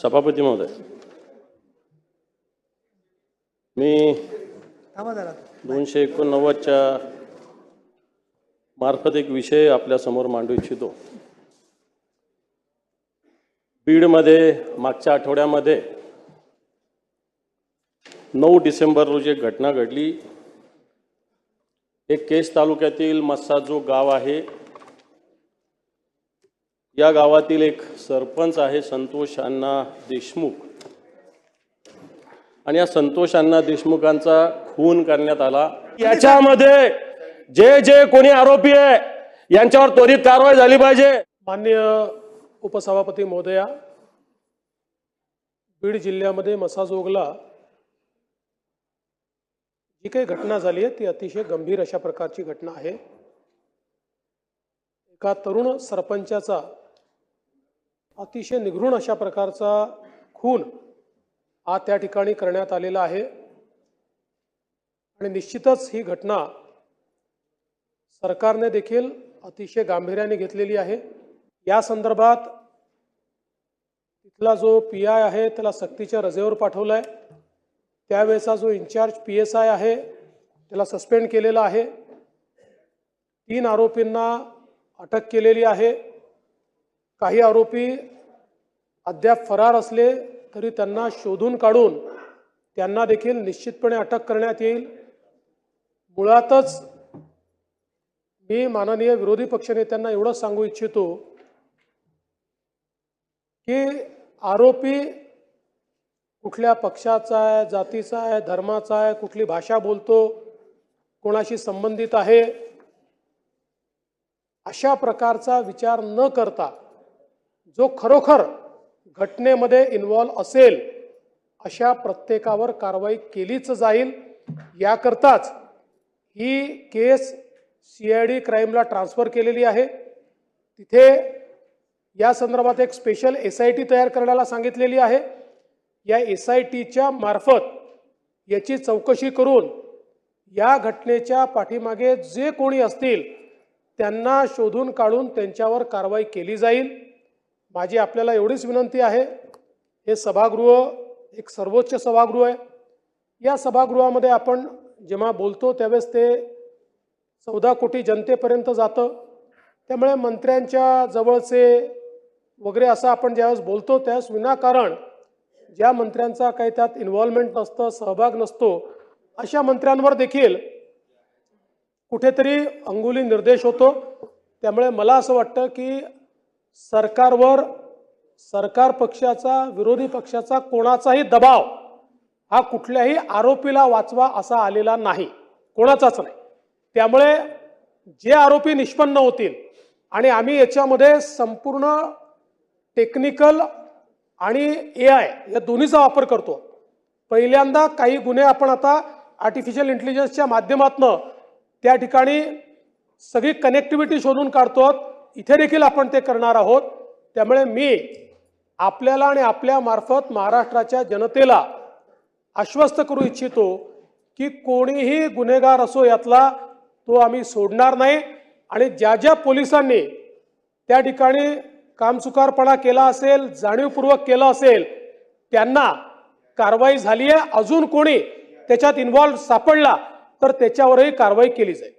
सभापती महोदय, मी 289च्या मार्फत एक विषय आपल्या समोर मांडू इच्छितो। बीडमध्ये मागच्या आठवड्यामध्ये 9 डिसेंबर रोजी एक घटना घडली। एक केस तालुक्यातील मस्सा जो गाव आहे, या गावातील एक सरपंच आहे संतोष अण्णा देशमुख, आणि या संतोष अण्णा देशमुखांचा खून करण्यात आला। याच्यामध्ये जे कोणी आरोपी आहे यांच्यावर त्वरित कारवाई झाली पाहिजे। माननीय उपसभापती महोदया, बीड जिल्ह्यामध्ये मसाजोगला जी काही घटना झाली आहे ती अतिशय गंभीर अशा प्रकारची घटना आहे। एका तरुण सरपंचाचा अतिशय निगृण अशा प्रकारचा खून हा त्या ठिकाणी करण्यात आलेला आहे, आणि निश्चितच ही घटना सरकारने देखील अतिशय गांभीर्याने घेतलेली आहे। या संदर्भात तिथला जो PI आहे त्याला सक्तीच्या रजेवर पाठवलाय। त्यावेळेचा जो इन्चार्ज PSI आहे त्याला सस्पेंड केलेला आहे। 3 आरोपींना अटक केलेली आहे। काही आरोपी अद्याप फरार असले तरी त्यांना शोधून काढून त्यांना देखील निश्चितपणे अटक करण्यात येईल। मुळातच मी माननीय विरोधी पक्षनेत्यांना एवढं सांगू इच्छितो की आरोपी कुठल्या पक्षाचा आहे, जातीचा आहे, धर्माचा आहे, कुठली भाषा बोलतो, कोणाशी संबंधित आहे, अशा प्रकारचा विचार न करता जो खरोखर घटनेमध्ये इन्व्हॉल्व असेल अशा प्रत्येकावर कारवाई केलीच जाईल। याकरताच ही केस CID क्राईमला ट्रान्सफर केलेली आहे। तिथे या संदर्भात एक स्पेशल SIT तयार करण्याला सांगितलेली आहे। या SITच्या मार्फत याची चौकशी करून या घटनेच्या पाठीमागे जे कोणी असतील त्यांना शोधून काढून त्यांच्यावर कारवाई केली जाईल। माझी आपल्याला एवढीच विनंती आहे, हे सभागृह एक सर्वोच्च सभागृह आहे। या सभागृहामध्ये आपण जेव्हा बोलतो त्यावेळेस ते 14 कोटी जनतेपर्यंत जातं। त्यामुळे मंत्र्यांच्या जवळचे वगैरे असं आपण ज्यावेळेस बोलतो त्यावेळेस विनाकारण ज्या मंत्र्यांचा काही त्यात इन्व्हॉल्वमेंट नसतं, सहभाग नसतो, अशा मंत्र्यांवर देखील कुठेतरी अंगुली निर्देश होतो। त्यामुळे मला असं वाटतं की सरकारवर, सरकार पक्षाचा, विरोधी पक्षाचा कोणाचाही दबाव हा कुठल्याही आरोपीला वाचवा असा आलेला नाही, कोणाचाच नाही। त्यामुळे जे आरोपी निष्पन्न होतील, आणि आम्ही याच्यामध्ये संपूर्ण टेक्निकल आणि AI या दोन्हीचा वापर करतो। पहिल्यांदा काही गुन्हे आपण आता आर्टिफिशियल इंटेलिजन्सच्या माध्यमातून त्या ठिकाणी सगळी कनेक्टिव्हिटी शोधून काढतो। इथे देखील आपण ते करणार आहोत। त्यामुळे मी आपल्याला आणि आपल्या मार्फत महाराष्ट्राच्या जनतेला आश्वस्त करू इच्छितो की कोणीही गुन्हेगार असो यातला तो आम्ही सोडणार नाही, आणि ज्या पोलिसांनी त्या ठिकाणी कामचुकारपणा केला असेल, जाणीवपूर्वक केला असेल, त्यांना कारवाई झाली आहे। अजून कोणी त्याच्यात इन्व्हॉल्व सापडला तर त्याच्यावरही कारवाई केली जाईल।